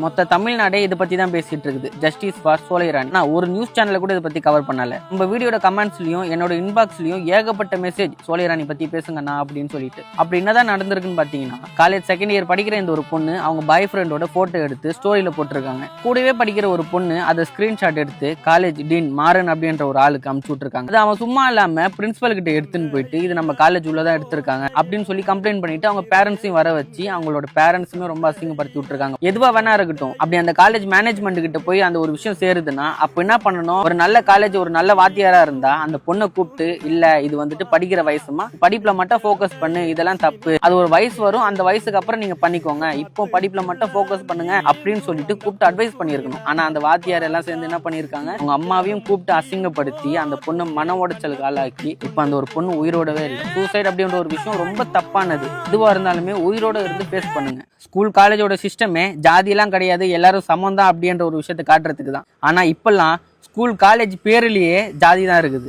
மொத்த தமிழ்நாடே இதை பத்தி தான் பேசிட்டு இருக்குது. Justice for Solairani. நான் ஒரு நியூஸ் சேனல்ல கூட இதை பத்தி கவர் பண்ணல. நம்ம வீடியோட கமெண்ட்ஸ்லயும் என்னோட இன்பாக்ஸ்லயும் ஏகப்பட்ட மெசேஜ் சோலைராணி பத்தி பேசுங்கண்ணா அப்படின்னு சொல்லிட்டு. அப்படி என்னதான் நடந்திருக்குன்னு பாத்தீங்கன்னா, காலேஜ் செகண்ட் இயர் படிக்கிற இந்த ஒரு பொண்ணு அவங்க பாய் ஃப்ரெண்டோட போட்டோ எடுத்து ஸ்டோரியில போட்டிருக்காங்க. கூடவே படிக்கிற ஒரு பொண்ணு அதை ஸ்கிரீன்ஷாட் எடுத்து காலேஜ் டீன் மாறன் அப்படின்ற ஒரு ஆளுக்கு அமுச்சு விட்டுருக்காங்க. அது அவன் சும்மா இல்லாம பிரின்சிபல் கிட்ட எடுத்துன்னு போயிட்டு இது நம்ம காலேஜ் உள்ளதான் எடுத்திருக்காங்க அப்படின்னு சொல்லி கம்ப்ளைண்ட் பண்ணிட்டு அவங்க பேரண்ட்ஸையும் வர வச்சு அவங்களோட பேரண்ட்ஸுமே ரொம்ப அசிங்கப்படுத்தி விட்டுருக்காங்க. எதுவா வேணா இருக்கட்டும், அப்படி அந்த காலேஜ் மேனேஜ்மெண்ட் கிட்ட போய் அந்த ஒரு விஷயம் சேருதுன்னா அப்ப என்ன பண்ணணும், ஒரு நல்ல காலேஜ் ஒரு நல்ல வாத்தியாரா இருந்தா அந்த பொண்ணை கூப்பிட்டு, இல்ல இது வந்துட்டு படிக்கிற வயசுமா, படிப்புல மட்டும் போக்கஸ் பண்ணு, இதெல்லாம் தப்பு, அது ஒரு வயசு வரும், அந்த வயசுக்கு அப்புறம் நீங்க பண்ணிக்கோங்க, இப்போ படிப்புல மட்டும் போக்கஸ் பண்ணுங்க அப்படின்னு சொல்லிட்டு கூப்பிட்டு அட்வைஸ் பண்ணிருக்கணும். ஆனா அந்த வாத்தியார் எல்லாம் சேர்ந்து என்ன பண்ணிருக்காங்க, அவங்க அம்மாவையும் கூப்பிட்டு அசிங்கப்படுத்தி அந்த பொண்ணு மன உடைச்சலுக்கு ஆளாக்கி இப்ப அந்த ஒரு பொண்ணு உயிரோடவே இல்லை. சூசைட் அப்படின்ற ஒரு விஷயம் ரொம்ப தப்பானது. இதுவா இருந்தாலுமே உயிரோட இருந்து ஃபேஸ் பண்ணுங்க. ஸ்கூல் காலேஜோட சிஸ்டமே ஜாதியெல்லாம் கிடையாது, எல்லாரும் சமம் தான் அப்படின்ற ஒரு விஷயத்தை காட்டுறதுக்கு தான். ஆனா இப்பெல்லாம் ஸ்கூல் காலேஜ் பேர்லயே ஜாதி தான் இருக்குது.